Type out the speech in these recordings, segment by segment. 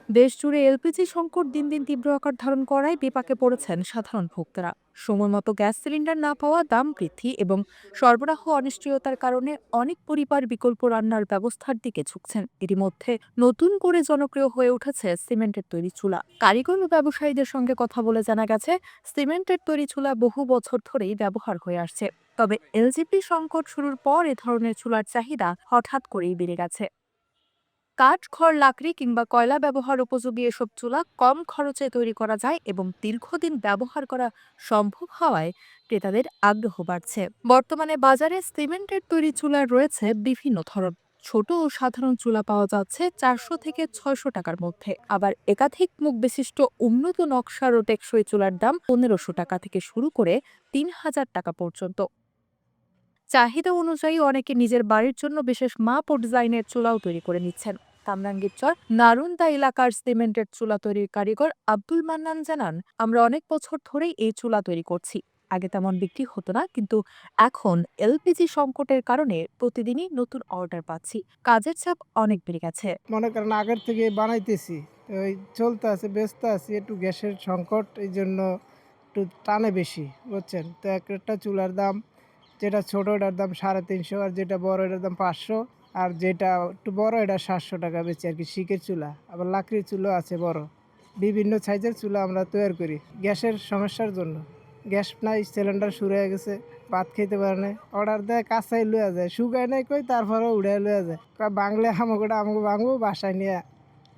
দেশ জুড়ে এলপিজি সংকট দিন দিন তীব্র আকার ধারণ করায় বিপাকে পড়েছেন সাধারণ ভোক্তারা। সময়মতো গ্যাস সিলিন্ডার না পাওয়া, দাম বৃদ্ধি এবং সরবরাহ অনিশ্চয়তার কারণে অনেক পরিবার বিকল্প রান্নার ব্যবস্থার দিকে ঝুঁকছেন। এরই মধ্যে নতুন করে জনপ্রিয় হয়ে উঠেছে সিমেন্টের তৈরি চুলা। কারিগর ও ব্যবসায়ীদের সঙ্গে কথা বলে জানা গেছে, সিমেন্টের তৈরি চুলা বহু বছর ধরেই ব্যবহার হয়ে আসছে। তবে এলজিপি সংকট শুরুর পর এ ধরনের চুলার চাহিদা হঠাৎ করেই বেড়ে গেছে। কাঠ, খড়, লাকড়ি কিংবা কয়লা ব্যবহার উপযোগী এসব চুলা কম খরচে তৈরি করা যায় এবং দীর্ঘদিন ব্যবহার করা সম্ভব হওয়ায় ক্রেতাদের আগ্রহ বাড়ছে। বর্তমানে বাজারে সিমেন্টের তৈরি চুলার রয়েছে বিভিন্ন ধরন। ছোট ও সাধারণ চুলা পাওয়া যাচ্ছে 400 থেকে 600 টাকার মধ্যে। আবার একাধিক মুখ বিশিষ্ট উন্নত নকশার ও টেকসই চুলার দাম 1500 টাকা থেকে শুরু করে 3000 টাকা পর্যন্ত। চাহিদা অনুযায়ী অনেকে নিজের বাড়ির জন্য বিশেষ মাপ ও ডিজাইনের চুলাও তৈরি করে নিচ্ছেন। কামরাঙ্গীরচর নারুন্দা এলাকার সিমেন্টের চুলা তৈরির কারিগর আব্দুল মান্নান জানান, আমরা অনেক বছর ধরেই এই চুলা তৈরি করছি। আগে তেমন বিক্রি হতো না, কিন্তু এখন এলপিজি সংকটের কারণে প্রতিদিনই নতুন অর্ডার পাচ্ছি। কাজের চাপ অনেক বেড়ে গেছে। মনে করেন আগের থেকে বানাইতেছি, তো ওই চলতে আছে, ব্যস্ত আছি, একটু গ্যাসের সংকট, এই জন্য একটু টানে বেশি, বুঝছেন। তো একটা চুলার দাম, যেটা ছোট এটার দাম 350, আর যেটা বড় এটার দাম 500, আর যেটা একটু বড় এটা 700 টাকা বেচে আর কি। শিকের চুলা, আবার লাকড়ির চুলা আছে বড়, বিভিন্ন সাইজের চুলা আমরা তৈরি করি গ্যাসের সমস্যার জন্য। গ্যাস নাই, সিলিন্ডার শুরু হয়ে গেছে, ভাত খেতে পারে না, অর্ডার দেয়, কাঁচাই লয়ে যায়, শুকায় নাই কই, তারপরে উড়ে লয়ে যায়, বাংলে আমাকে আমাকে ভাঙবো, বাসায় নিয়ে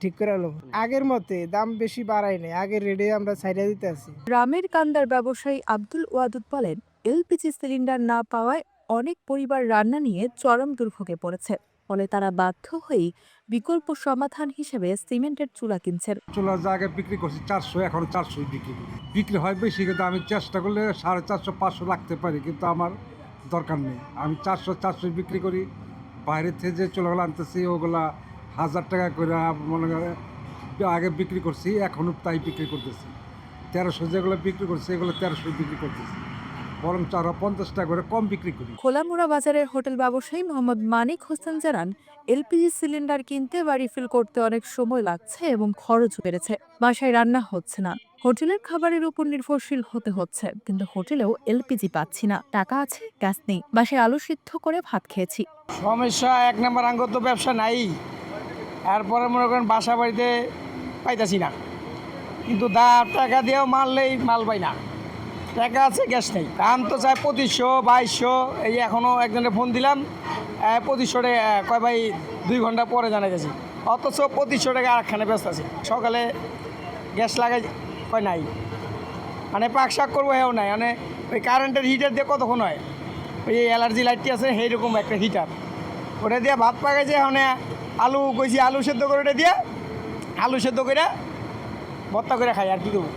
ঠিক করে এলো। আগের মতে দাম বেশি বাড়াই নাই, আগের রেডে আমরা ছাইড়া দিতে আছি। রামের কান্দার ব্যবসায়ী আব্দুল ওয়াদুদ বলেন, এলপিজি সিলিন্ডার না পাওয়ায় অনেক পরিবার রান্না নিয়ে চরম দুর্ভোগে পড়েছে। ফলে তারা বাধ্য হয়েই বিকল্প সমাধান হিসেবে সিমেন্টের চুলা কিনছেন। চুলার জায়গায় বিক্রি করছি 400, এখন 400 বিক্রি করি। বিক্রি হয় বেশি, কিন্তু আমি চেষ্টা করলে 450-500 রাখতে পারি, কিন্তু আমার দরকার নেই। আমি 400 বিক্রি করি। বাইরের থেকে যে চুলাগুলো আনতেছি ওগুলা 1000 টাকা করে মনে করে আগে বিক্রি করছি, এখনও তাই বিক্রি করতেছি। 1300 যেগুলো বিক্রি করছি এগুলো 1300 বিক্রি করতেছি, বরং 50 টাকা করে কম বিক্রি করি। খোলামুড়া বাজারের হোটেল ব্যবসায়ী মোহাম্মদ মানিক হোসেন জানান, এলপিজি সিলিন্ডার কিনতে বা রিফিল করতে অনেক সময় লাগছে এবং খরচ বেড়েছে। বাসায় রান্না হচ্ছে না, হোটেলের খাবারের উপর নির্ভরশীল হতে হচ্ছে। কিন্তু হোটেলেও এলপিজি পাচ্ছি না, টাকা আছে, গ্যাস নেই। বাসায় আলু সিদ্ধ করে ভাত খেয়েছি। সমস্যা এক নম্বর আঙ্গত ব্যবসা নাই, এরপরে মনে করেন বাসা বাড়িতে পাইতাছি না, কিন্তু টাকা দিয়েও মারলেই মাল পাই না। টাকা আছে, গ্যাস নেই। দাম তো চাই 2500, 2200। এই এখনও একজনের ফোন দিলাম, 2500 কয় ভাই 2 ঘন্টা পরে জানাইতেছি, অথচ 2500 টাকা আরেকখানে ব্যস্ত আছে। সকালে গ্যাস লাগাই কয় নাই, মানে পাক শাক করবো হেও নাই, মানে ওই কারেন্টের হিটার দিয়ে কতক্ষণ হয়, ওই অ্যালার্জি লাইটটি আছে সেইরকম একটা হিটার, ওটা দিয়ে ভাত পাকাইছে। এখন আলু কইছি, আলু সেদ্ধ করে ওটা দিয়ে আলু সেদ্ধ করে ভর্তা করে খাই, আর কী করবো।